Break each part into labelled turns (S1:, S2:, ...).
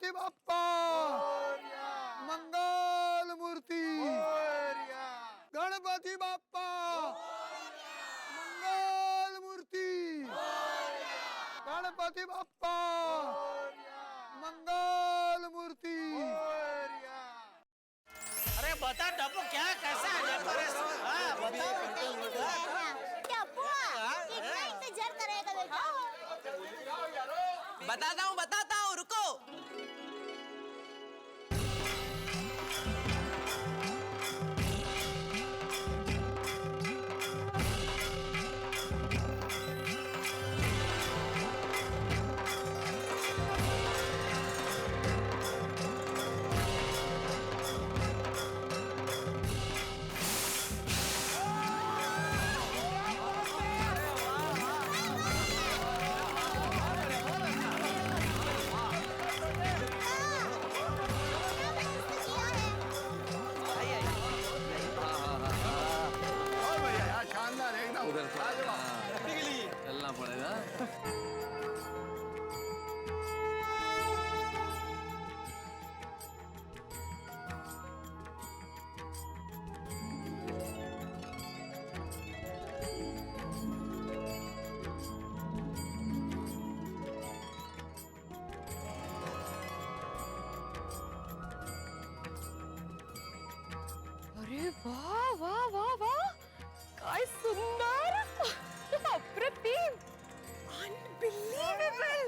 S1: गणपती बाप्पा मंगल मूर्ती गणपती बाप्पा मंगल मूर्ती गणपती बाप्पा मंगल मूर्ती।
S2: अरे बता टप्पू क्या कैसा है डेकोरेशन? हाँ बता
S3: टप्पू कितना इंतजार करेगा बेटा?
S4: बताता हूँ रुको।
S1: शानदार एकदम।
S5: उधर चलना पड़ेगा।
S6: अरे वाह वाह वाह वाह काय सुंदर अप्रतिम अनबिलीवेबल।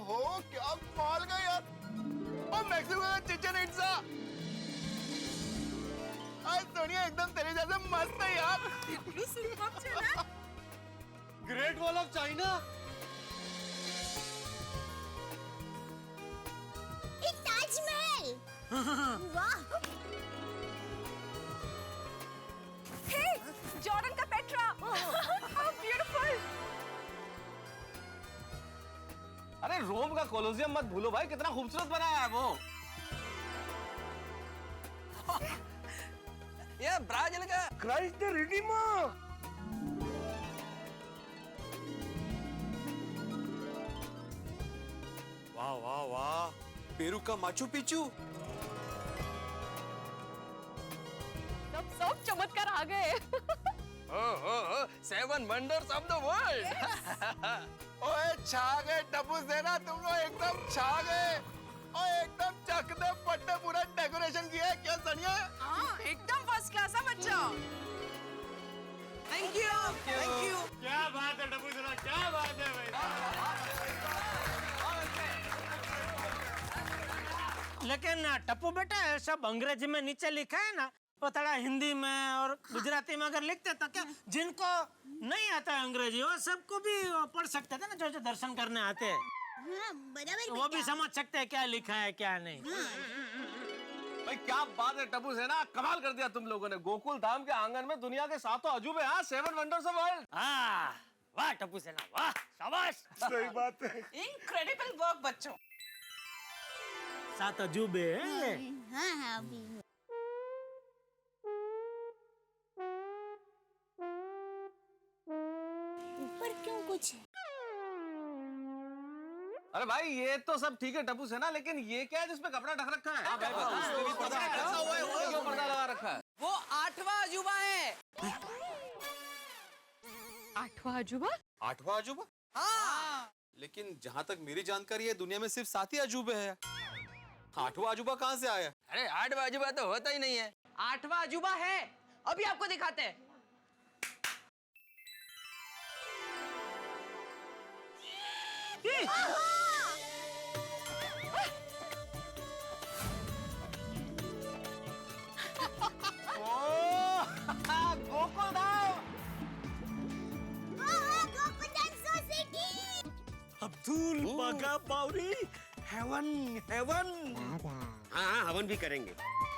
S1: हो क्या माल का यार। और मैक्सिमम चिकन इट्सा आज सोनिया एकदम तेरे जैसे मस्त है यार।
S2: Great wall of China.
S3: एक ताजमहल। वाह।
S6: हे जॉर्डन का पेट्रा हाउ ब्यूटीफुल।
S5: अरे रोम का कोलोसियम मत भूलो भाई, कितना खूबसूरत बनाया है वो।
S4: ये ब्राजील का
S2: क्राइस्ट द रिडीमर।
S7: वाह वाह वाह, पेरू का माचू पिचू।
S6: सब चमत्कार आ गए।
S4: Seven wonders of the world.
S1: ओए छा गए टप्पू सेना, तुम लोग एकदम छा गए। और एकदम चक दे पट्टे पूरा डेकोरेशन किया है क्या सनिया?
S4: हाँ एकदम फर्स्ट क्लास है बच्चा। Thank you thank you.
S2: क्या बात है टप्पू सेना, क्या बात है भाई। लेकिन टप्पू बेटा सब अंग्रेजी में नीचे लिखा है ना, वो थोड़ा हिंदी में और गुजराती में अगर लिखते तो क्या जिनको नहीं आता है अंग्रेजी वो सबको भी पढ़ सकते थे ना, जो दर्शन करने आते हैं
S3: हाँ, बराबर
S2: वो भी समझ सकते हैं क्या लिखा है क्या नहीं।
S5: भाई क्या बात है टप्पू सेना, कमाल कर दिया तुम लोगों ने। गोकुल धाम के आंगन में दुनिया के 7 अजूबे, हाँ 7 वंडर्स ऑफ वर्ल्ड।
S2: हाँ वाह टप्पू सेना वाह, शाबाश।
S1: सही बात है।
S4: इनक्रेडिबल वर्क बच्चों।
S2: 7 अजूबे हैं ये।
S3: हाँ हाँ अभी ऊपर क्यों कुछ है?
S5: अरे भाई ये तो सब ठीक है टप्पू सेना, लेकिन ये क्या है जिसपे कपड़ा ढक रखा है? क्यों पर्दा लगा रखा है?
S4: वो 8वां अजूबा है।
S6: 8वां अजूबा।
S7: 8वां अजूबा?
S4: हाँ
S7: लेकिन जहाँ तक मेरी जानकारी है दुनिया में सिर्फ 7 ही अजूबे हैं। 8वां अजूबा कहाँ से आया?
S4: अरे 8वां अजूबा तो होता ही नहीं है। 8वां अजूबा है, अभी आपको दिखाते हैं।
S2: गोकुल धाम।
S3: गोकुलधाम सोसाइटी।
S2: अब्दुल बागा बावरी हेवन हेवन। हाँ हवन भी करेंगे।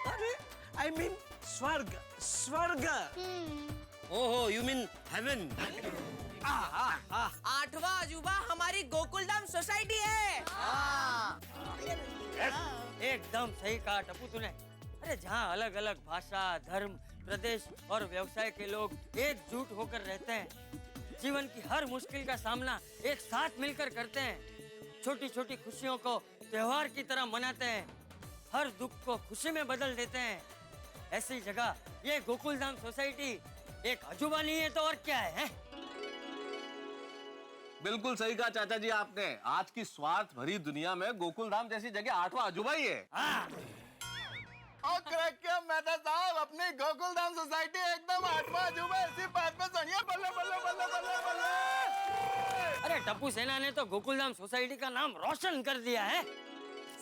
S2: अरे आई मीन स्वर्ग स्वर्ग। ओहो यू मीन हेवन।
S4: 8वां अजूबा हमारी गोकुलधाम सोसाइटी है।
S2: एकदम सही कहा टप्पू तूने।
S8: अरे जहाँ अलग अलग भाषा, धर्म, प्रदेश और व्यवसाय के लोग एकजुट होकर रहते हैं, जीवन की हर मुश्किल का सामना एक साथ मिलकर करते हैं, छोटी छोटी खुशियों को त्योहार की तरह मनाते हैं, हर दुख को खुशी में बदल देते हैं, ऐसी जगह ये गोकुलधाम सोसाइटी एक अजूबा नहीं है तो और क्या है?
S5: बिल्कुल सही कहा चाचा जी आपने। आज की स्वार्थ भरी दुनिया में गोकुलधाम जैसी जगह 8वां अजूबा ही है।
S8: हाँ।
S1: और क्रैकिया मेहता साहब, अपनी गोकुलधाम सोसाइटी एकदम 8वां अजूबा है, इसी बात पे सुनिए। बल्ले बल्ले बल्ले बल्ले बल्ले।
S8: अरे टप्पू सेना ने तो गोकुलधाम सोसाइटी का नाम रोशन कर दिया है।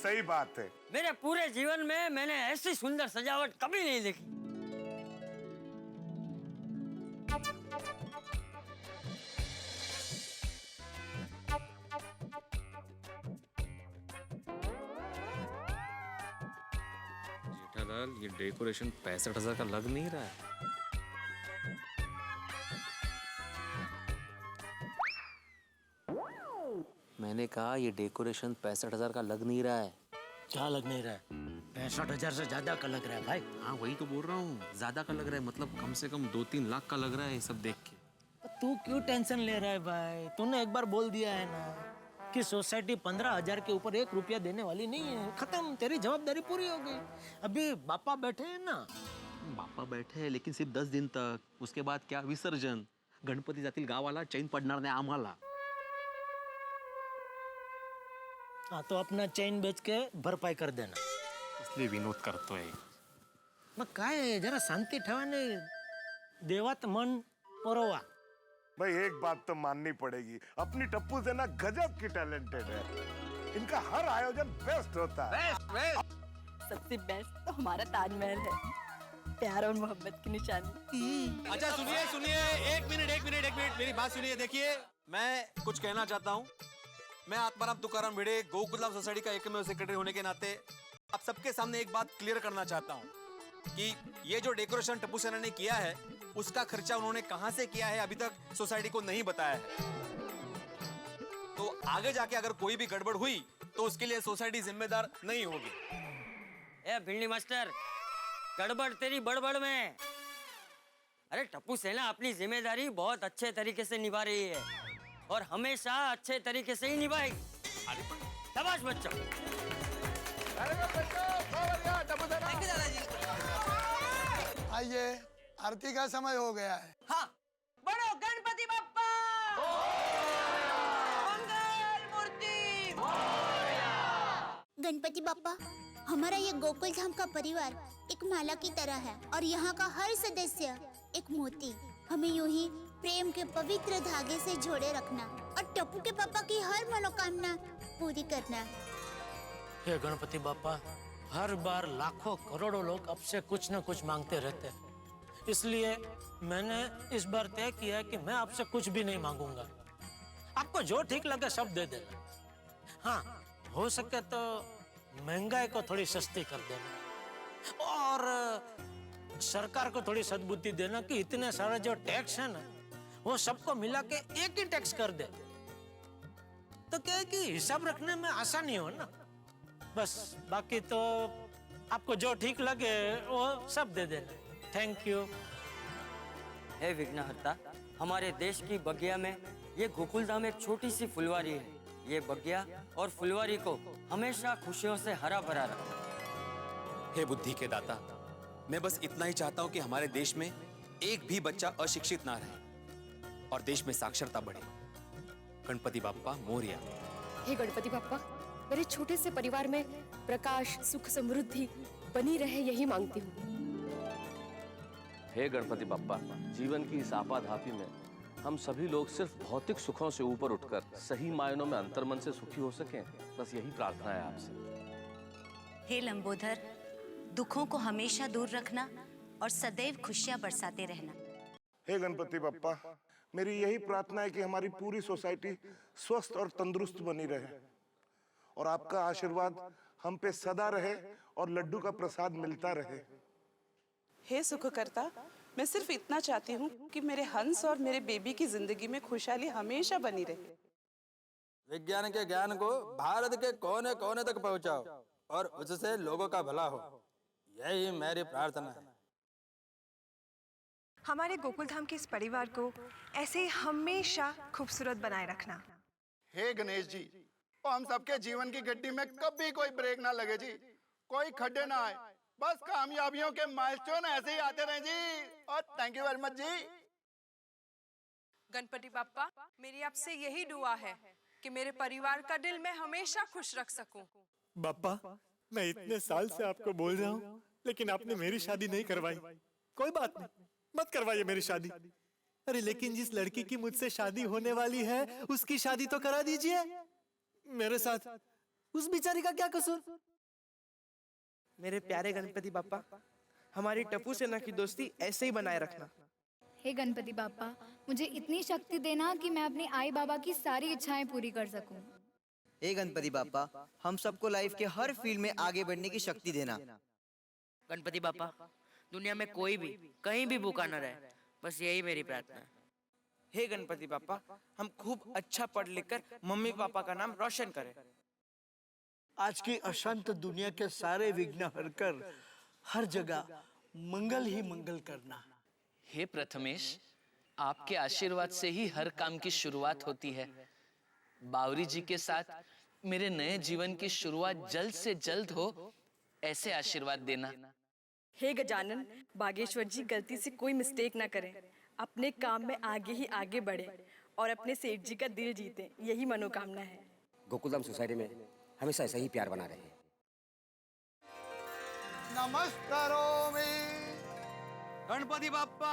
S9: सही बात है।
S8: मेरे पूरे जीवन में मैंने ऐसी सुंदर सजावट कभी नहीं देखी।
S7: जेठालाल, ये डेकोरेशन 65,000 का लग नहीं रहा है। मैंने कहा ये डेकोरेशन 65,000 का लग नहीं रहा है।
S2: क्या लग नहीं रहा है? 65,000 से ज्यादा का लग रहा है भाई।
S7: हाँ वही तो बोल रहा हूँ, ज्यादा का लग रहा है, मतलब कम से कम 2-3 लाख का लग रहा है ये सब देख के।
S2: तू क्यों टेंशन ले रहा है भाई? तूने एक बार बोल दिया है ना कि सोसाइटी 15,000 के ऊपर 1 रुपया देने वाली नहीं है। खत्म, तेरी जवाबदारी पूरी हो गई। अभी बापा बैठे हैं ना।
S7: बापा बैठे हैं लेकिन सिर्फ 10 दिन तक, उसके बाद क्या विसर्जन। गणपती जातील गावाला, चैन पडणार नाही आम्हाला।
S2: हाँ तो अपना चैन बेच के भरपाई कर देना।
S7: इसलिए विनोद करतोय।
S2: मग काय जरा शांती ठेवाने देवात मन पुरवा।
S9: भाई एक बात तो माननी पड़ेगी, अपनी टप्पू सेना गजब की टैलेंटेड है। इनका हर आयोजन बेस्ट होता है।
S6: सबसे बेस्ट तो हमारा ताजमहल है, प्यार और मोहब्बत की निशानी।
S7: अच्छा सुनिए सुनिए, एक मिनट मेरी बात सुनिए। देखिए, मैं कुछ कहना चाहता हूँ। मैं आत्माराम तुकाराम भिड़े, गोकुलधाम सोसाइटी का एकमेव सेक्रेटरी होने के नाते आप सबके सामने एक बात क्लियर करना चाहता हूँ कि ये जो डेकोरेशन टप्पू सेना ने किया है, उसका खर्चा उन्होंने कहां से किया है अभी तक सोसाइटी को नहीं बताया है। तो आगे जाके अगर कोई भी गड़बड़ हुई तो उसके लिए सोसाइटी जिम्मेदार नहीं होगी।
S8: ए भिंडी मास्टर, गड़बड़ तेरी बड़बड़ में। अरे टप्पू सेना अपनी जिम्मेदारी बहुत अच्छे तरीके से निभा रही है और हमेशा अच्छे तरीके से ही निभाएगी। शाबाश बच्चों।
S10: आइए, आरती का समय हो गया है।
S4: हाँ, बड़ो गणपति बप्पा, मंगल मूर्ति।
S3: गणपति बप्पा, हमारा ये गोकुलधाम का परिवार एक माला की तरह है और यहाँ का हर सदस्य एक मोती। हमें यूं ही प्रेम के पवित्र धागे से जोड़े रखना और टप्पू के पापा की हर मनोकामना पूरी करना।
S2: हे गणपति बापा, हर बार लाखों करोड़ों लोग आपसे कुछ न कुछ मांगते रहते हैं, इसलिए मैंने इस बार तय किया है कि मैं आपसे कुछ भी नहीं मांगूंगा। आपको जो ठीक लगे सब दे देना। हाँ, हो सके तो महंगाई को थोड़ी सस्ती कर देना और सरकार को थोड़ी सद्बुद्धि देना कि इतने सारे जो टैक्स है ना, वो सबको मिला के एक ही टैक्स कर दे, तो क्या है कि हिसाब रखने में आसानी हो ना। बस बाकी तो आपको जो ठीक लगे वो सब दे देना। Thank you.
S8: हे विघ्नहर्ता, हमारे देश की बगिया में ये गोकुलधाम एक छोटी सी फुलवारी है। ये बगिया और फुलवारी को हमेशा खुशियों से हरा भरा रखा।
S7: हे बुद्धि के दाता, मैं बस इतना ही चाहता हूँ कि हमारे देश में एक भी बच्चा अशिक्षित ना रहे और देश में साक्षरता बढ़े। गणपति बाप्पा मोरिया।
S6: हे गणपति बाप्पा, मेरे छोटे से परिवार में प्रकाश, सुख, समृद्धि बनी रहे, यही मांगती हूँ।
S5: हे गणपति बप्पा, जीवन की इस आपाधापी में हम सभी लोग सिर्फ भौतिक सुखों से ऊपर उठकर सही मायनों में अंतर्मन से सुखी हो सकें, बस यही प्रार्थना है आपसे।
S11: हे लंबोदर, दुखों को हमेशा दूर रखना और सदैव खुशियां बरसाते रहना।
S9: हे गणपति बप्पा, मेरी यही प्रार्थना है कि हमारी पूरी सोसाइटी स्वस्थ और तंदुरुस्त बनी रहे और आपका आशीर्वाद हम पे सदा रहे और लड्डू का प्रसाद मिलता रहे।
S12: हे सुखकर्ता, मैं सिर्फ इतना चाहती हूँ कि मेरे हंस और मेरे बेबी की जिंदगी में खुशहाली हमेशा बनी रहे।
S13: विज्ञान के ज्ञान को भारत के कोने कोने तक पहुँचाओ और उससे लोगों का भला हो, यही मेरी प्रार्थना है।
S14: हमारे गोकुल धाम के इस परिवार को ऐसे ही हमेशा खूबसूरत बनाए रखना।
S1: हे गणेश जी, हम सबके जीवन की गड्डी में कभी कोई ब्रेक ना लगे जी, कोई खड्डे ना आए, बस कामयाबियों के माइलस्टोन ऐसे ही आते रहे जी। और थैंक यू वेरी मच जी।
S14: गणपति बाप्पा, मेरी आपसे यही दुआ है कि मेरे परिवार का दिल मैं हमेशा खुश रख सकूं।
S15: बाप्पा, मैं इतने साल से आपको बोल रहा हूँ, लेकिन आपने मेरी शादी नहीं करवाई। कोई बात नहीं, मत करवाइए मेरी शादी। अरे लेकिन जिस लड़की की मुझसे शादी होने वाली है, उसकी शादी तो करा दीजिए मेरे साथ। उस बेचारी का क्या कसूर?
S16: मेरे प्यारे गणपति बाप्पा, हमारी टप्पू सेना की दोस्ती ऐसे ही बनाए रखना।
S17: हे गणपति बाप्पा, मुझे इतनी शक्ति देना कि मैं अपनी आई बाबा की सारी इच्छाएं पूरी कर सकूं।
S18: हे गणपति बाप्पा, हम सबको लाइफ के हर फील्ड में आगे बढ़ने की शक्ति देना।
S8: गणपति बाप्पा, दुनिया में कोई भी कहीं भी भूखा न रहे, बस यही मेरी प्रार्थना है।
S16: हे गणपति बाप्पा, हम खूब अच्छा पढ़ लिख कर मम्मी पापा का नाम रोशन करें।
S10: आज की अशांत दुनिया के सारे विघ्न हरकर हर जगह मंगल ही मंगल करना।
S4: हे प्रथमेश, आपके आशीर्वाद से ही हर काम की शुरुआत होती है। बावरी जी के साथ मेरे नए जीवन की शुरुआत जल्द से जल्द हो, ऐसे आशीर्वाद देना।
S6: हे गजानन, बागेश्वर जी गलती से कोई मिस्टेक ना करें, अपने काम में आगे ही आगे बढ़े और अपने सेठ जी का दिल जीते, यही मनोकामना है।
S19: गोकुलधाम सोसाइटी में हमेशा ऐसा ही प्यार बना रहे।
S1: नमस्कारोमि
S7: गणपति बाप्पा।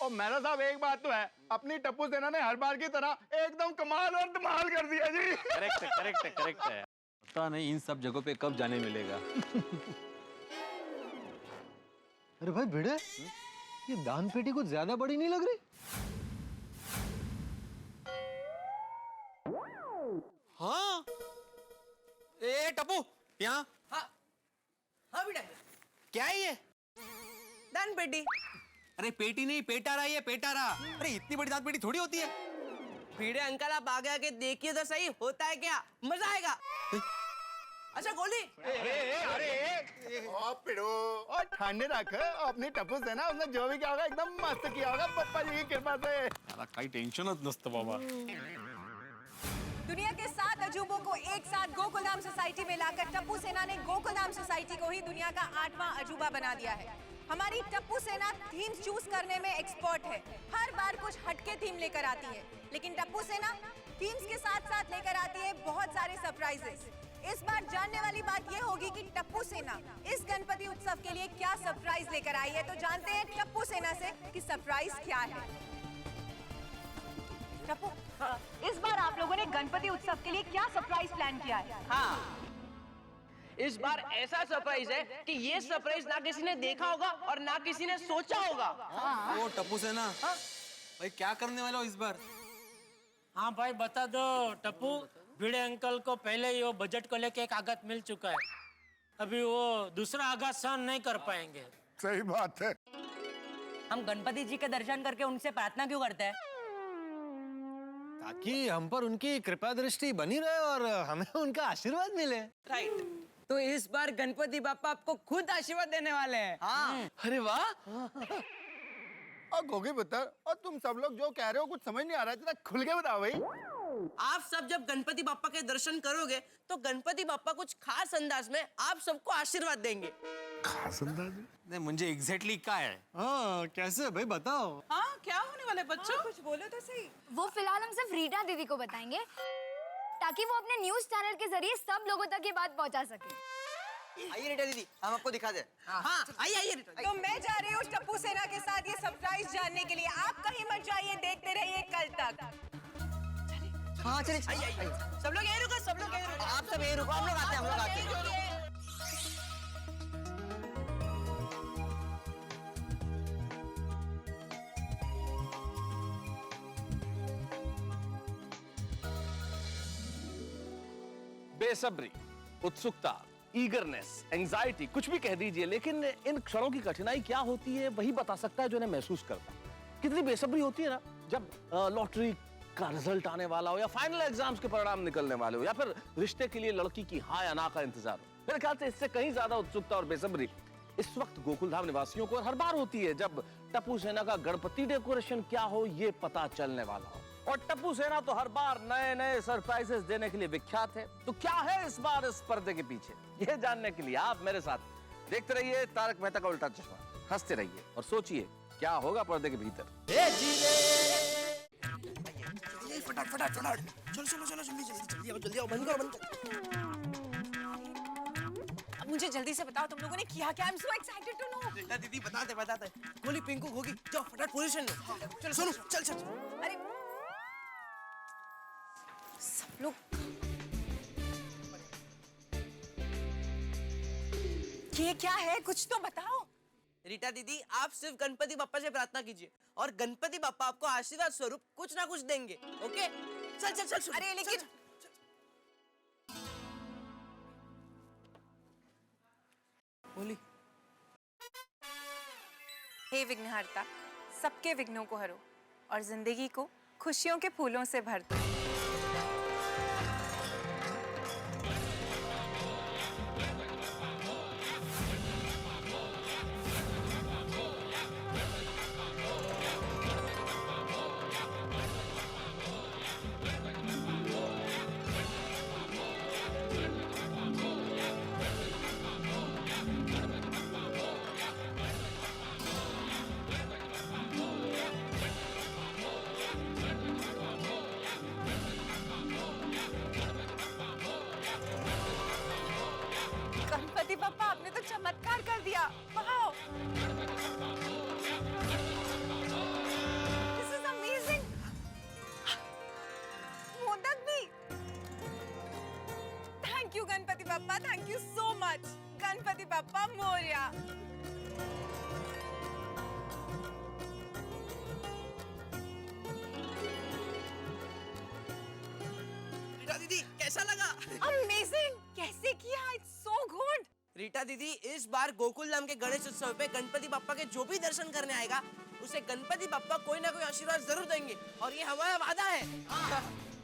S1: और मेरा साहब एक बात तो है, अपनी टप्पू सेना ने हर बार की तरह एकदम कमाल और धमाल कर दिया जी।
S7: करेक्ट है, करेक्ट है, करेक्ट है। पता नहीं इन सब जगहों पे कब जाने मिलेगा।
S20: अरे भाई भिड़े, ये दान पेटी कुछ ज्यादा बड़ी नहीं लग रही?
S7: हाँ, ए टप्पू, यहाँ।
S8: हाँ बेटा,
S7: क्या है ये?
S8: दान पेटी।
S7: अरे पेटी नहीं, पेटारा ये, पेटारा। अरे इतनी बड़ी दान पेटी थोड़ी होती है।
S8: भीड़े अंकल, आप आगे आके देखिए तो सही, होता है क्या, मजा आएगा। अच्छा गोली।
S1: और ठंडे रख, अपनी टप्पू सेना उसने जो भी किया होगा एकदम मस्त किया होगा पप्पा जी की कृपा से।
S7: मला काही टेन्शनच नसतं बाबा।
S14: दुनिया के 7 अजूबों को एक साथ गोकुलधाम सोसाइटी में लाकर टप्पू सेना ने गोकुलधाम सोसाइटी को ही दुनिया का 8वां अजूबा बना दिया है। हमारी टप्पू सेना थीम चूज करने में एक्सपर्ट है, हर बार कुछ हटके थीम लेकर आती है, लेकिन टप्पू सेना थीम्स के साथ साथ लेकर आती है बहुत सारे सरप्राइजेस। इस बार जानने वाली बात ये होगी कि टप्पू सेना इस गणपति उत्सव के लिए क्या सरप्राइज लेकर आई है। तो जानते हैं टप्पू सेना से कि सरप्राइज क्या है। टप्पू, इस बार आप लोगों ने गणपति उत्सव के लिए क्या सरप्राइज प्लान किया है?
S8: हाँ, इस बार ऐसा सरप्राइज है कि ये सरप्राइज ना किसी ने देखा होगा और ना किसी ने सोचा होगा।
S7: ओ टप्पू सेना, भाई क्या करने वाले हो इस बार?
S2: हाँ भाई बता दो टप्पू, भिड़े अंकल को पहले ही वो बजट को लेके एक आघात मिल चुका है, अभी वो दूसरा आघात सहन नहीं कर पाएंगे।
S9: सही बात है।
S8: हम गणपति जी के दर्शन करके उनसे प्रार्थना क्यों करते हैं?
S20: ताकि हम पर उनकी कृपा दृष्टि बनी रहे और हमें उनका आशीर्वाद मिले।
S8: राइट, तो इस बार गणपति बाप्पा आपको खुद आशीर्वाद देने वाले हैं। हाँ।
S1: अरे वाह। और गोगी पुत्र, और तुम सब लोग जो कह रहे हो कुछ समझ नहीं आ रहा है, जरा खुल के बताओ भाई।
S8: आप सब जब गणपति बाप्पा के दर्शन करोगे तो गणपति बाप्पा कुछ खास अंदाज में आप सबको आशीर्वाद देंगे।
S9: खास अंदाज में?
S7: नहीं, मुझे एग्जैक्टली क्या है?
S20: हाँ, कैसे भाई बताओ।
S12: हाँ, क्या होने वाला है बच्चों? कुछ बोलो तो सही।
S17: वो फिलहाल हम सिर्फ रीटा दीदी को बताएंगे ताकि वो अपने न्यूज चैनल के जरिए सब लोगों तक ये बात पहुंचा सके।
S18: आइए रीटा दीदी, हम आपको दिखा दे।
S8: हाँ, आइए।
S14: तो मैं जा रही हूँ टप्पू सेना के साथ ये सरप्राइज जानने के लिए। आप कहीं मत जाइए, देखते रहिए कल तक।
S18: हाँ चलिए,
S8: सब लोग यहीं रुको, सब लोग यहीं रुको।
S18: आप सब यहीं रुको, हम लोग आते हैं, हम लोग आते हैं।
S5: बेसब्री, उत्सुकता, ईगरनेस, एंजाइटी, कुछ भी कह दीजिए, लेकिन इन क्षणों की कठिनाई क्या होती है वही बता सकता है जो इन्हें महसूस करता है। कितनी बेसब्री होती है ना जब लॉटरी का रिजल्ट आने वाला हो, या फाइनल एग्जाम्स के परिणाम निकलने वाले हो, या फिर रिश्ते के लिए लड़की की हाँ या ना का इंतजार हो। मेरे ख्याल से इससे कहीं ज्यादा उत्सुकता और बेसब्री इस वक्त गोकुलधाम निवासियों को हर बार होती है जब टप्पू सेना का गणपति डेकोरेशन क्या हो ये पता चलने वाला हो। और टप्पू सेना तो हर बार नए नए सरप्राइजेस देने के लिए विख्यात है। तो क्या है इस बार इस पर्दे के पीछे, ये जानने के लिए आप मेरे साथ देखते रहिए तारक मेहता का उल्टा चश्मा, हंसते रहिए और सोचिए क्या होगा पर्दे के भीतर।
S16: फटाफट फटाफट चलो चलो चलो जल्दी आओ बंद करो।
S14: अब मुझे जल्दी से बताओ तुम लोगों ने किया क्या? I am so excited to know.
S16: बेटा दीदी बताते गोली पिंकू होगी, जाओ फटाफट पोजीशन में। चलो सोनू चल।
S14: अरे सब लोग ये क्या है, कुछ तो बताओ।
S16: रीटा दीदी आप सिर्फ गणपति बप्पा से प्रार्थना कीजिए और गणपति बप्पा आपको आशीर्वाद स्वरूप कुछ ना कुछ देंगे। ओके चल।
S14: अरे लेकिन
S16: बोली।
S14: हे विघ्नहर्ता, सबके विघ्नों को हरो और जिंदगी को खुशियों के फूलों से भर दो। गणपति बप्पा आपने तो चमत्कार कर दिया। Wow, this is amazing. Modak भी। Thank you Ganpati Bappa, thank you so much. Ganpati Bappa Morya.
S16: Rita दीदी कैसा लगा?
S14: अमेजिंग, कैसे किया? It's so good.
S16: रीटा दीदी इस बार गोकुल धाम के गणेश उत्सव पे गणपति बप्पा के जो भी दर्शन करने आएगा उसे गणपति बप्पा कोई ना कोई आशीर्वाद जरूर देंगे और ये हमारा वादा है।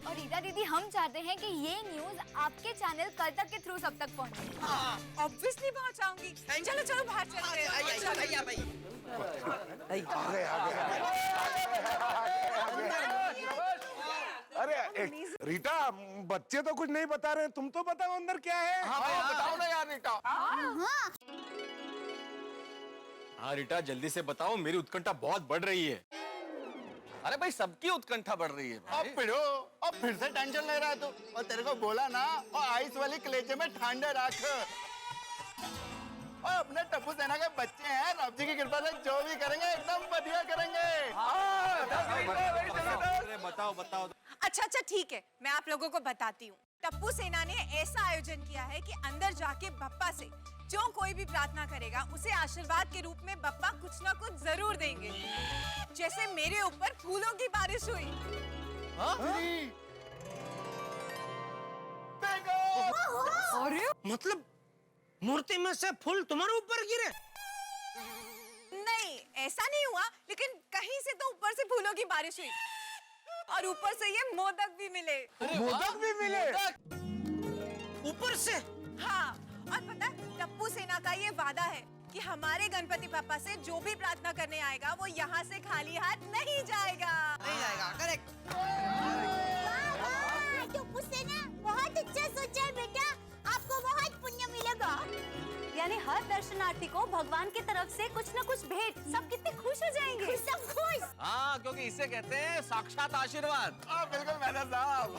S17: और रीटा दीदी हम चाहते हैं कि ये न्यूज आपके चैनल कर्तव्य के थ्रू सब तक पहुंचे।
S14: ऑब्वियसली पहुंचाऊंगी। चलो चलो बाहर चलते हैं।
S9: अरे रीटा बच्चे तो कुछ नहीं बता रहे, तुम तो बताओ अंदर क्या है।
S1: बताओ ना यार रीटा।
S7: हाँ रीटा जल्दी से बताओ, मेरी उत्कंठा बहुत बढ़ रही है।
S5: अरे भाई सबकी उत्कंठा बढ़ रही है।
S1: अब फिर से टेंशन ले रहा है तू। और तेरे को बोला ना, और आइस वाली कलेजे में ठंडे रख। और अपने टप्पू सेना के बच्चे हैं, रब जी की कृपा से जो भी करेंगे एकदम बढ़िया करेंगे।
S7: बताओ।
S14: अच्छा ठीक है, मैं आप लोगों को बताती हूँ। टप्पू सेना ने ऐसा आयोजन किया है कि अंदर जाके बप्पा से जो कोई भी प्रार्थना करेगा उसे आशीर्वाद के रूप में बप्पा कुछ ना कुछ जरूर देंगे। जैसे मेरे ऊपर फूलों की बारिश हुई।
S2: अरे मतलब मूर्ति में से फूल तुम्हारे ऊपर गिरे?
S14: नहीं ऐसा नहीं हुआ, लेकिन कहीं से तो ऊपर से फूलों की बारिश हुई और ऊपर से ये मोदक भी मिले।
S9: मोदक भी मिले
S2: ऊपर से?
S14: हाँ, और पता है टप्पू सेना का ये वादा है कि हमारे गणपति पापा से जो भी प्रार्थना करने आएगा वो यहाँ से खाली हाथ नहीं जाएगा।
S16: करेक्ट।
S3: टप्पू सेना बहुत अच्छा सोचा है बेटा, आपको बहुत पुण्य मिलेगा।
S11: यानी हर दर्शनार्थी को भगवान की तरफ से कुछ न कुछ भेंट, सब कितने खुश हो जाएंगे।
S3: सब खुश।
S5: हाँ क्योंकि इसे कहते हैं साक्षात आशीर्वाद।
S1: बिल्कुल मैडम साहब।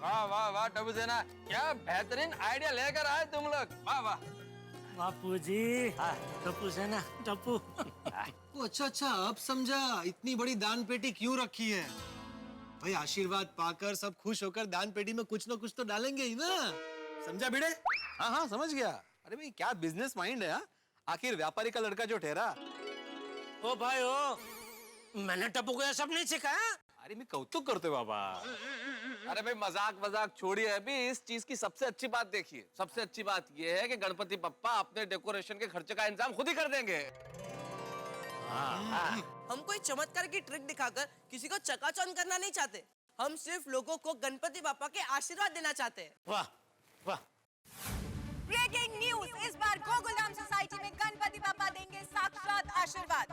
S13: वाह टप्पू सेना, क्या बेहतरीन आइडिया लेकर आए तुम लोग। वाह।
S2: बापू जी, टप्पू सेना, टप्पू।
S20: अच्छा अब समझा इतनी बड़ी दान पेटी क्यों रखी है। भाई आशीर्वाद पाकर सब खुश होकर दान पेटी में कुछ ना कुछ तो डालेंगे ही ना। समझा भिड़े?
S7: हाँ समझ गया। अरे भाई क्या बिजनेस माइंड है। आखिर व्यापारी का लड़का जो ठहरा।
S2: ओ भाई मैंने टप्पू को ये सब नहीं सिखाया।
S7: अरे मैं कौतुक करते बाबा।
S5: अरे भाई मजाक छोड़िए, अभी इस चीज की सबसे अच्छी बात देखिए। सबसे अच्छी बात यह है कि गणपति बप्पा अपने डेकोरेशन के खर्चे का इंतजाम खुद ही कर देंगे।
S16: हम कोई चमत्कार की ट्रिक दिखाकर किसी को चकाचौंध करना नहीं चाहते। हम सिर्फ लोगों को गणपति बापा के आशीर्वाद देना चाहते हैं।
S2: वाह वाह।
S14: ब्रेकिंग न्यूज, इस बार गोकुलधाम सोसाइटी में गणपति बापा देंगे साक्षात आशीर्वाद।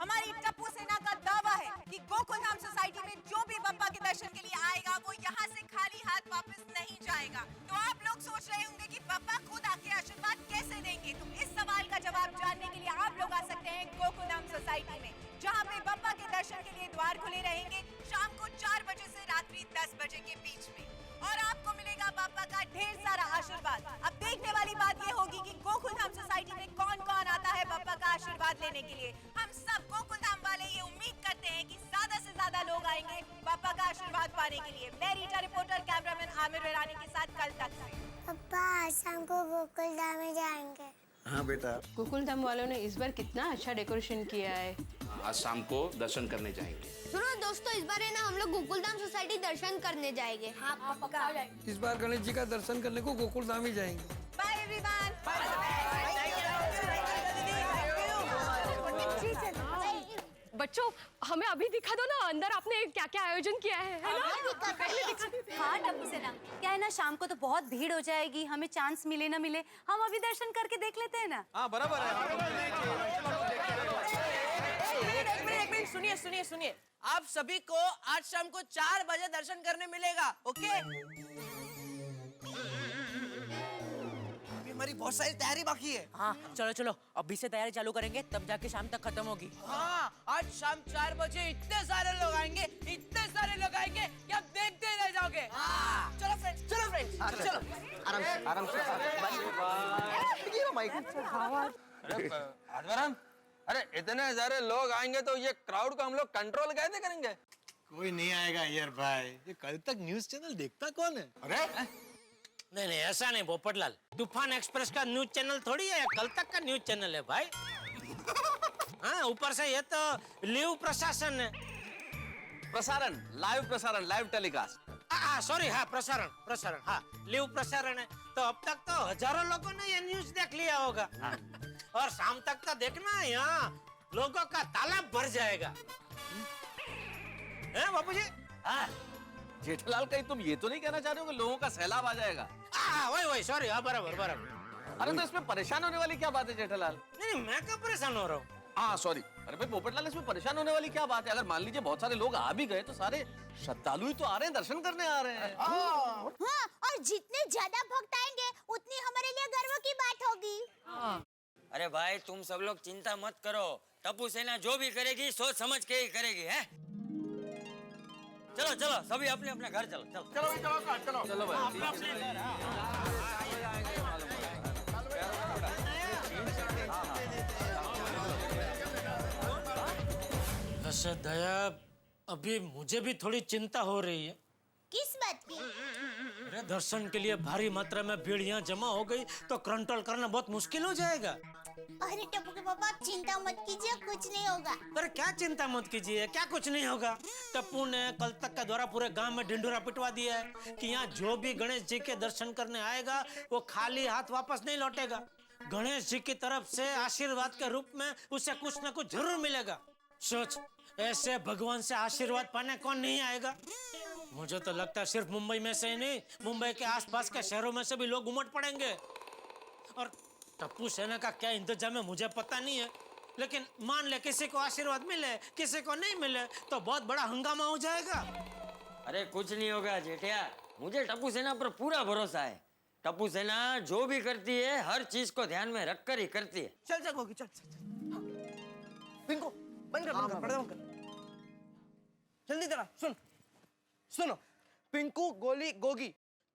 S14: हमारी टप्पू सेना का दावा है कि गोकुलधाम सोसाइटी में जो भी बापा के दर्शन के लिए आएगा वो यहाँ से खाली हाथ वापस नहीं जाएगा। तो आप लोग सोच रहे होंगे कि बापा खुद आके आशीर्वाद कैसे देंगे, तो इस सवाल का जवाब जानने के लिए आप लोग आ सकते हैं गोकुलधाम सोसाइटी में, जहाँ पे बापा के दर्शन के लिए द्वार खुले रहेंगे शाम को 4 बजे से रात्रि 10 बजे के बीच में, और आपको मिलेगा बापा का ढेर सारा आशीर्वाद। अब देखने वाली बात ये होगी कि गोकुलधाम सोसाइटी में कौन कौन आता है बापा का आशीर्वाद लेने के लिए। हम सब गोकुलधाम वाले ये उम्मीद करते हैं कि ज्यादा से ज्यादा लोग आएंगे बापा का आशीर्वाद पाने के लिए। मैं रीटा रिपोर्टर कैमरामैन आमिर ईरानी के साथ कल तक से।
S3: पापा शाम को गोकुलधाम में जाएंगे।
S21: हाँ बेटा।
S12: गोकुलधाम वालों ने इस बार कितना अच्छा डेकोरेशन किया है।
S21: आज शाम को दर्शन करने जाएंगे।
S17: सुनो दोस्तों, इस बार है ना हम लोग गोकुलधाम सोसाइटी दर्शन करने जाएंगे। हाँ पक्का।
S13: इस बार गणेश जी का दर्शन करने को गोकुलधाम ही जाएंगे।
S14: Bye everyone.
S6: बच्चों, हमें अभी दिखा दो ना अंदर आपने क्या क्या आयोजन किया है ना? पहले दिखा दो।
S11: हाँ टप्पू सेना, क्या है ना शाम को तो बहुत भीड़ हो जाएगी, हमें चांस मिले ना मिले हम अभी दर्शन करके देख लेते हैं ना।
S7: हाँ बराबर है।
S16: एक मिनट सुनिए सुनिए सुनिए, आप सभी को आज शाम को 4 बजे दर्शन करने मिलेगा। ओके? हमारी बहुत सारी तैयारी बाकी है। हाँ चलो चलो, अभी से तैयारी चालू करेंगे तब जाके शाम तक खत्म होगी। हाँ आज शाम 4 बजे इतने सारे लोग आएंगे, इतने सारे लोग आएंगे कि आप देखते रह जाओगे। चलो फ्रेंड्स, चलो फ्रेंड्स, चलो
S18: आराम से आराम से।
S13: आत्माराम, अरे इतने सारे लोग आएंगे तो ये क्राउड को हम लोग कंट्रोल कैसे करेंगे?
S20: कोई नहीं आएगा यार भाई, ये कल तक न्यूज चैनल देखता कौन है?
S2: अरे नहीं नहीं ऐसा नहीं पोपटलाल, तूफान एक्सप्रेस का न्यूज चैनल थोड़ी है, कल तक का न्यूज चैनल है भाई। हाँ ऊपर से ये तो लिव प्रशासन है।
S5: प्रसारण, लाइव टेलीकास्ट।
S2: सॉरी, हाँ प्रसारण, हाँ लिव प्रसारण है। तो अब तक तो हजारों लोगों ने ये न्यूज देख लिया होगा। और शाम तक तो देखना यहाँ लोगों का तालाब भर जाएगा। हैं बापूजी?
S5: हाँ जेठालाल, कहीं तुम ये तो नहीं कहना चाह रहे हो कि लोगों का सैलाब आ जाएगा?
S2: वही सॉरी, हाँ बराबर।
S5: अरे तो इसमें परेशान होने वाली क्या बात है जेठालाल?
S2: नहीं मैं क्यों परेशान हो रहा हूँ?
S5: हाँ सॉरी, अरे भाई पोपटलाल, इसमें परेशान होने वाली क्या बात है? अगर मान लीजिए बहुत सारे लोग आ भी गए तो सारे श्रद्धालु ही तो आ रहे हैं, दर्शन करने आ रहे हैं।
S3: हाँ, और जितने ज्यादा भक्त आएंगे उतनी हमारे लिए गर्व की बात होगी।
S8: अरे भाई तुम सब लोग चिंता मत करो, टप्पू सेना जो भी करेगी सोच समझ के ही करेगी। है चलो चलो सभी अपने अपने घर चलो।
S5: चलो
S2: वैसे दया, अभी मुझे भी थोड़ी चिंता हो रही है।
S3: किस बात की?
S2: अरे दर्शन के लिए भारी मात्रा में भीड़ यहाँ जमा हो गई तो कंट्रोल करना बहुत मुश्किल हो जाएगा।
S3: अरे टप्पू के पापा चिंता मत कीजिए, कुछ नहीं होगा।
S2: पर क्या चिंता मत कीजिए, क्या कुछ नहीं होगा? टप्पू ने कल तक का द्वारा पूरे गांव में ढिंढोरा पिटवा दिया है कि यहाँ जो भी गणेश जी के दर्शन करने आएगा वो खाली हाथ वापस नहीं लौटेगा। गणेश जी की तरफ से आशीर्वाद के रूप में उसे कुछ न कुछ जरूर मिलेगा। सोच, ऐसे भगवान से आशीर्वाद पाने कौन नहीं आएगा? मुझे तो लगता है सिर्फ मुंबई में से ही नहीं, मुंबई के आसपास के शहरों में से भी लोग उमड़ पड़ेंगे। और टप्पू सेना का क्या इंतजाम है मुझे पता नहीं है, लेकिन मान ले किसी को आशीर्वाद मिले किसी को नहीं मिले तो बहुत बड़ा हंगामा हो जाएगा।
S8: अरे कुछ नहीं होगा जेठिया, मुझे टप्पू सेना पर पूरा भरोसा है। टप्पू सेना जो भी करती है हर चीज को ध्यान में रखकर ही करती है।
S16: चल गोगी चल। पिंको बंद कर पर्दा बंद कर। जल्दी जरा सुनो, पिंकू, गोली, गोगी,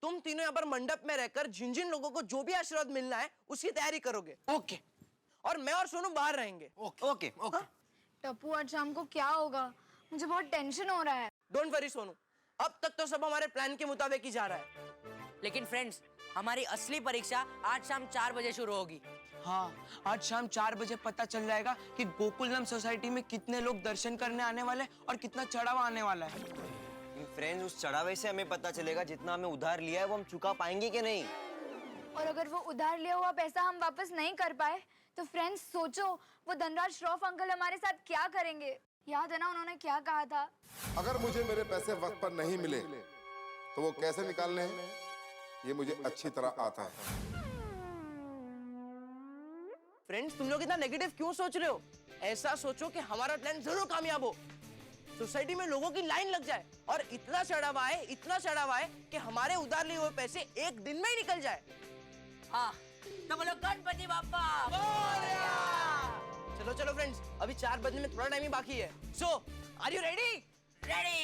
S16: तुम तीनों यहाँ पर मंडप में रहकर जिन जिन लोगों को जो भी आशीर्वाद मिलना है उसकी तैयारी करोगे। ओके। और मैं और सोनू बाहर रहेंगे। ओके।
S17: टप्पू आज शाम को क्या होगा? मुझे बहुत टेंशन हो रहा है।
S16: डोंट वरी सोनू, अब तक तो सब हमारे प्लान के मुताबिक ही जा रहा है।
S22: लेकिन फ्रेंड्स, हमारी असली परीक्षा आज शाम 4 बजे शुरू होगी।
S16: हाँ, आज शाम 4 बजे पता चल जाएगा कि गोकुलधाम सोसाइटी में कितने लोग दर्शन करने आने वाले और कितना चढ़ावा आने वाला है।
S18: फ्रेंड्स, उस चढ़ावे से हमें पता चलेगा जितना हमें उधार लिया है वो हम चुका पाएंगे कि नहीं।
S17: और अगर वो उधार लिया हुआ पैसा हम वापस नहीं कर पाए तो फ्रेंड्स सोचो वो धनराज श्रॉफ अंकल हमारे साथ क्या करेंगे। याद है ना उन्होंने क्या कहा था?
S10: अगर मुझे मेरे पैसे वक्त पर नहीं मिले तो वो कैसे निकालने हैं ये मुझे अच्छी तरह आता है।
S16: फ्रेंड्स, तुम लोग इतना नेगेटिव क्यों सोच रहे हो? ऐसा सोचो कि हमारा प्लान जरूर कामयाब हो, सोसाइटी में लोगों की लाइन लग जाए और इतना चढ़ावा है कि हमारे उधार लिए हुए पैसे एक दिन में ही निकल जाए।
S22: हाँ, तो बोलो गणपति बाप्पा।
S16: चलो चलो फ्रेंड्स, अभी 4 बजने में थोड़ा टाइम ही बाकी है। सो आर यू रेडी?
S22: रेडी।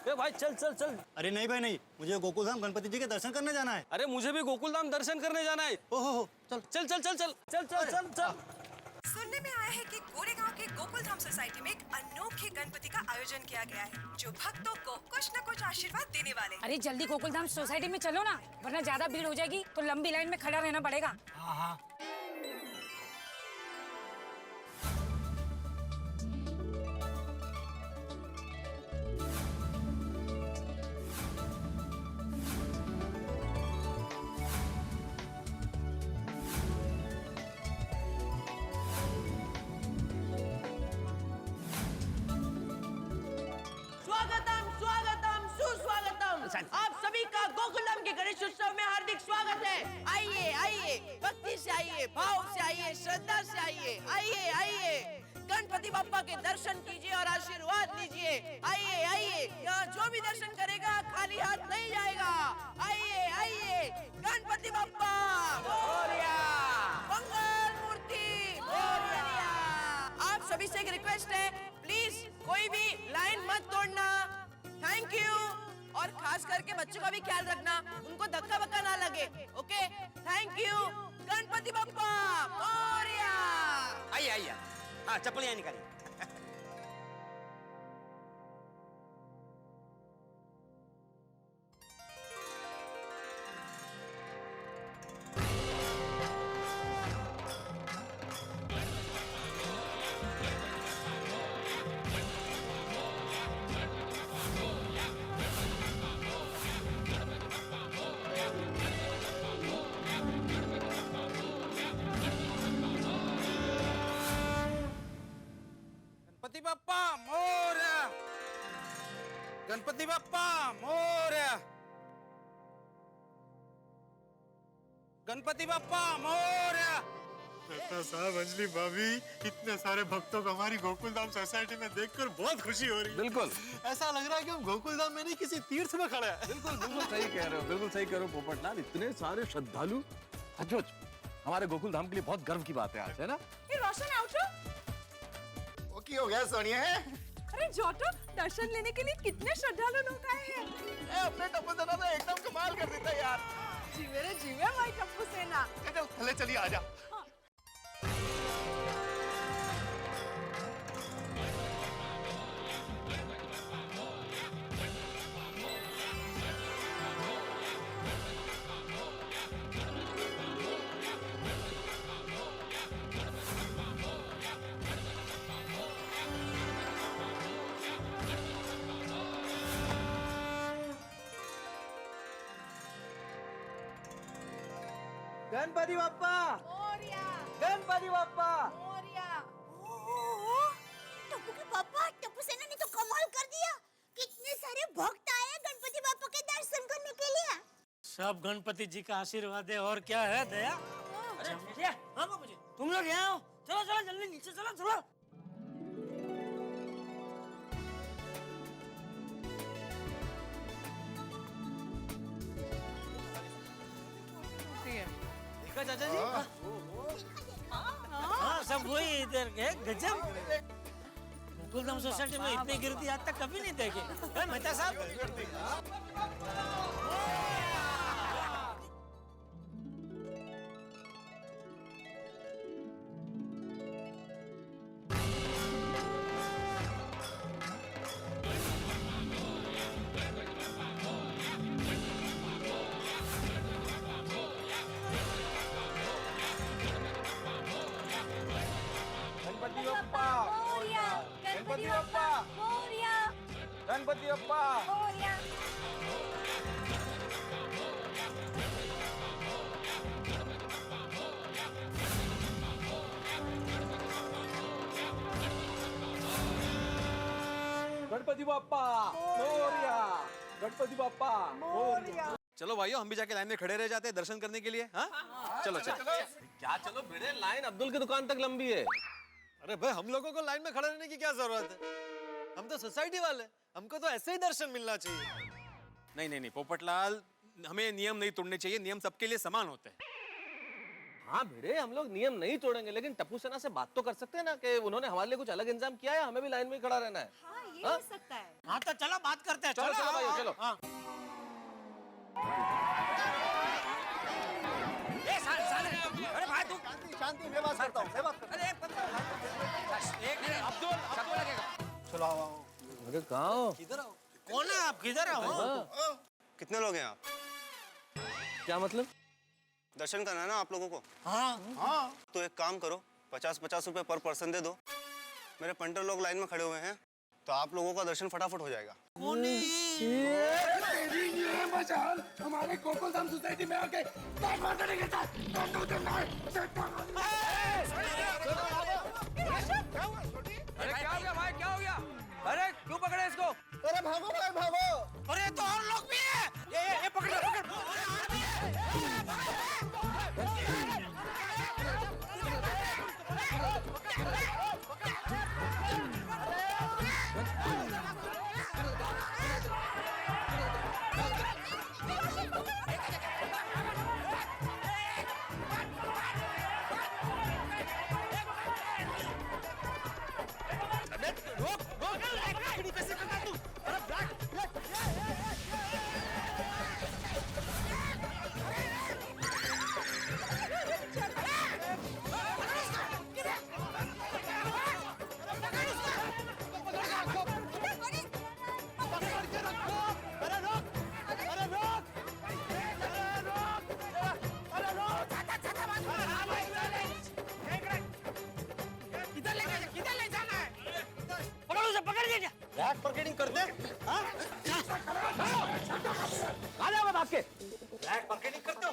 S15: ए भाई चल चल चल। अरे नहीं भाई नहीं, मुझे गोकुलधाम गणपति जी के दर्शन करने जाना है।
S7: अरे मुझे भी गोकुलधाम दर्शन करने जाना है।
S15: ओहो चल
S7: चल चल चल चल चल चल चल चल।
S14: सुनने में आया है कि गोरेगांव के गोकुलधाम सोसाइटी में एक अनोखे गणपति का आयोजन किया गया है जो भक्तों को कुछ न कुछ आशीर्वाद देने वाले।
S23: अरे जल्दी गोकुलधाम सोसाइटी में चलो ना, वरना ज्यादा भीड़ हो जाएगी तो लंबी लाइन में खड़ा रहना पड़ेगा।
S15: हाँ।
S16: आप सभी का गोकुलधाम के गणेश उत्सव में हार्दिक स्वागत है। आइए आइए, भक्ति से आइए, भाव से आइए, श्रद्धा से आइए। आइए आइए, गणपति बाप्पा के दर्शन कीजिए और आशीर्वाद लीजिए। आइए आइए, यहाँ जो भी दर्शन करेगा खाली हाथ नहीं जाएगा। आइए आइए, गणपति बाप्पा मोरया, मंगल मूर्ति मोरया। आप सभी से एक रिक्वेस्ट है, प्लीज कोई भी लाइन मत तोड़ना। Thank you. और खास करके बच्चों का भी ख्याल रखना, उनको धक्का बक्का ना लगे। Okay, thank you. Ganpati Bappa Morya.
S15: आइए आइए, हाँ चप्पल यहाँ निकालिए।
S13: गणपति बाप्पा मोरया, गणपति बाप्पा मोरया, गणपति बाप्पा मोरया।
S20: डॉक्टर साहब, अंजलि भाभी, इतने सारे भक्तों को हमारी गोकुलधाम सोसाइटी में देखकर बहुत खुशी हो रही है।
S5: बिल्कुल
S20: ऐसा लग रहा है कि हम गोकुलधाम में नहीं किसी तीर्थ में खड़े हैं।
S5: बिल्कुल बिल्कुल सही कह रहे हो, बिल्कुल सही कह रहे हो पोपटलाल। इतने सारे श्रद्धालु, सचमुच हमारे गोकुलधाम के लिए बहुत गर्व की बात है आज, है ना?
S14: ये रोशन आउटरो।
S1: की हो गया सोनिया है?
S14: अरे जोटो, दर्शन लेने के लिए कितने श्रद्धालु लोग आए हैं।
S1: अपने टप्पू सेना ने एकदम कमाल कर देता यार।
S14: जीवे रे जीवे भाई टप्पू सेना।
S1: चल चलिए आजा।
S18: गणपति बाप्पा
S14: मोरया,
S18: गणपति बाप्पा
S14: मोरया।
S3: टप्पू के पापा, टप्पू सेना ने तो कमाल कर दिया। कितने सारे भक्त आए गणपति बाप्पा के दर्शन करने के लिए।
S2: सब गणपति जी का आशीर्वाद है, और क्या है दया।
S22: अरे भैया, हाँ मुझे तुम लोग यहाँ आओ। चलो चलो जल्दी नीचे चलो चलो।
S16: देखा चाचा जी?
S2: हाँ सब वही इधर के गजब। गोकुलधाम सोसाइटी में इतनी गिरती आज तक कभी नहीं देखी। मेहता साहब,
S13: गणपति बाप्पा
S3: मोरया,
S13: गणपति बाप्पा
S3: मोरया,
S13: गणपति बाप्पा।
S3: मोरया।
S7: गणपति बाप्पा मोरया, गणपति बाप्पा मोरया। चलो भाइयों, हम भी जाके लाइन में खड़े रह जाते हैं दर्शन करने के लिए। हाँ चलो चलो।
S5: क्या चलो भिड़े, लाइन अब्दुल की दुकान तक लंबी है।
S7: अरे भाई, हम लोगों को लाइन में खड़े रहने की क्या जरूरत है? हम तो सोसाइटी वाले, हमको तो ऐसे ही दर्शन मिलना चाहिए। नहीं नहीं नहीं पोपटलाल, हमें नियम नहीं तोड़ने चाहिए, नियम सबके लिए समान होते हैं।
S5: हाँ भिड़े, हम लोग नियम नहीं तोड़ेंगे, लेकिन टप्पू सेना से बात तो कर सकते हैं ना कि उन्होंने हमारे लिए कुछ अलग इंतजाम किया है, हमें भी लाइन में ही खड़ा रहना है।
S11: हाँ, ये हो सकता है।
S2: हाँ तो चलो बात करते हैं।
S5: चलो चलो भाई चलो।
S2: हाँ।
S16: अरे भाई तू
S15: शांति मैं बात करता हूँ, मैं बात करता
S16: एक
S15: चलो आओ आओ।
S5: अरे कहाँ हो?
S7: किधर आओ?
S2: कौन है आप? किधर आओ?
S15: कितने लोग हैं आप?
S5: क्या मतलब?
S15: दर्शन करना है ना आप लोगों को?
S2: हाँ
S15: हाँ। तो एक काम करो, 50-50 रुपए पर पर्सन दे दो। मेरे पंटर लोग लाइन में खड़े हुए हैं, तो आप लोगों का दर्शन फटाफट हो जाएगा।
S1: हमारे गोकुलधाम सोसाइटी में आके बैक मार्केटिंग के साथ
S16: अरे क्या हो गया भाई, क्या हो गया? अरे क्यों पकड़े इसको?
S15: अरे भागो भाई भागो।
S2: अरे तो और लोग भी हैं। ये पकड़ पकड़।
S15: बैक मार्केटिंग करते हैं? हाँ?
S5: आपके
S7: ब्लैक मार्केटिंग करते हो?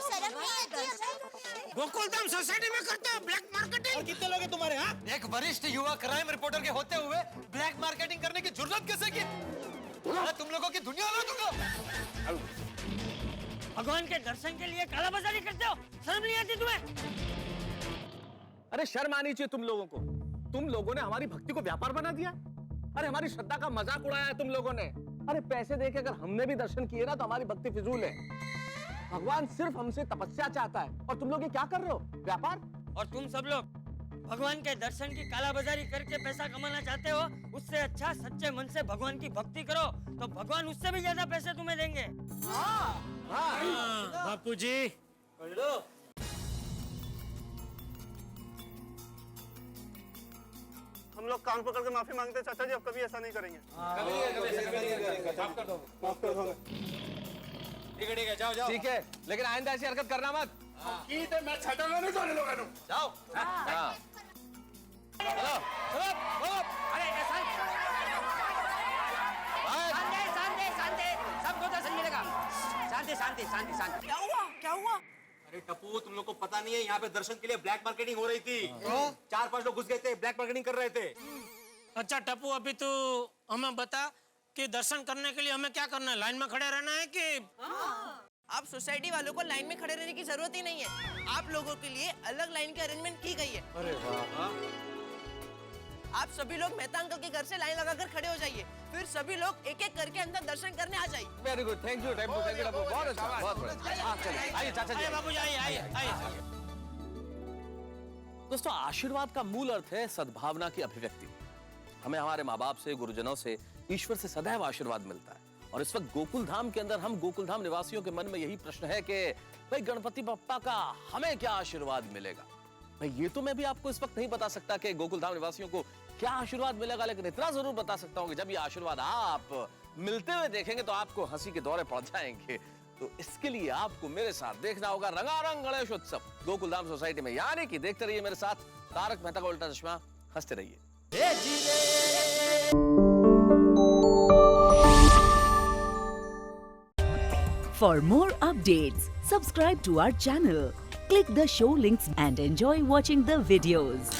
S3: शर्म नहीं आती है?
S2: गोकुलधाम सोसाइटी में करते हो ब्लैक मार्केटिंग?
S15: और कितने लोग हैं तुम्हारे? हाँ? एक वरिष्ठ युवा क्राइम रिपोर्टर के होते हुए ब्लैक मार्केटिंग करने की जरूरत कैसे की? अरे तुम लोगों की दुनिया अलग होगा।
S8: भगवान के दर्शन के लिए काला बाजारी करते हो? शर्म नहीं आती तुम्हें?
S5: अरे शर्म आनी चाहिए तुम लोगों को। तुम लोगों ने हमारी भक्ति को व्यापार बना दिया। अरे हमारी श्रद्धा का मजाक उड़ाया है तुम लोगों ने। अरे पैसे देके अगर हमने भी दर्शन किए ना तो हमारी भक्ति फिजूल है। भगवान सिर्फ हमसे तपस्या चाहता है और तुम लोग ये क्या कर रहे हो? व्यापार।
S8: और तुम सब लोग भगवान के दर्शन की कालाबाजारी करके पैसा कमाना चाहते हो? उससे अच्छा सच्चे मन से भगवान की भक्ति करो, तो भगवान उससे भी ज्यादा पैसे तुम्हें देंगे।
S2: बापू जी
S15: हम लोग कान पकड़ के माफी मांगते हैं चाचा जी, अब कभी ऐसा नहीं करेंगे।
S7: ठीक है जाओ जाओ।
S5: ठीक है, लेकिन आइंदा ऐसी हरकत करना मत।
S1: ठीक है, मैं छटांगा नहीं तो लोगों को।
S5: जाओ। हाँ। चलो चलो।
S16: अरे शांति शांति शांति, सबको दर्शन मिलेगा। शांति शांति शांति शांति।
S11: क्या हुआ? क्या हुआ?
S7: अरे टप्पू, तुम लोग को पता नहीं है, यहाँ पे दर्शन के लिए ब्लैक मार्केटिंग हो रही थी। 4-5 लोग घुस गए थे, ब्लैक मार्केटिंग कर रहे थे।
S2: अच्छा टप्पू, अभी तू हमें बता कि दर्शन करने के लिए हमें क्या करना है? लाइन में खड़े रहना है कि?
S16: आप सोसाइटी वालों को लाइन में खड़े रहने की जरूरत ही नहीं है। आप लोगों के लिए अलग लाइन की अरेंजमेंट की गई है।
S5: अरे वाह।
S16: आप सभी लोग मेहता अंकल के घर से लाइन लगाकर खड़े हो जाइए, फिर सभी लोग एक एक करके अंदर दर्शन करने आ जाइए।
S5: Very good, thank you Tappu, thank you Tappu, बहुत अच्छा, बहुत बढ़िया। हाँ चलिए, आइए चाचा जी।
S2: बाबू जी आइए आइए।
S5: दोस्तों, आशीर्वाद का मूल अर्थ है सद्भावना की अभिव्यक्ति। हमें हमारे माँ बाप से, गुरुजनों से, ईश्वर से सदैव आशीर्वाद मिलता है। और इस वक्त गोकुल धाम के अंदर हम गोकुल धाम निवासियों के मन में यही प्रश्न है कि भाई गणपति बप्पा का हमें क्या आशीर्वाद मिलेगा? भाई ये तो मैं भी आपको इस वक्त नहीं बता सकता कि गोकुल धाम निवासियों को क्या आशीर्वाद मिलेगा, लेकिन इतना जरूर बता सकता हूँ कि जब ये आशीर्वाद आप मिलते हुए देखेंगे तो आपको हंसी के दौरे पड़ जाएंगे। तो इसके लिए आपको मेरे साथ देखना होगा रंगारंग गणेश उत्सव गोकुल धाम सोसाइटी में। यानी कि देखते रहिए मेरे साथ तारक मेहता का उल्टा चश्मा, हंसते रहिए।
S4: For more updates, subscribe to our channel, click the show links and enjoy watching the videos.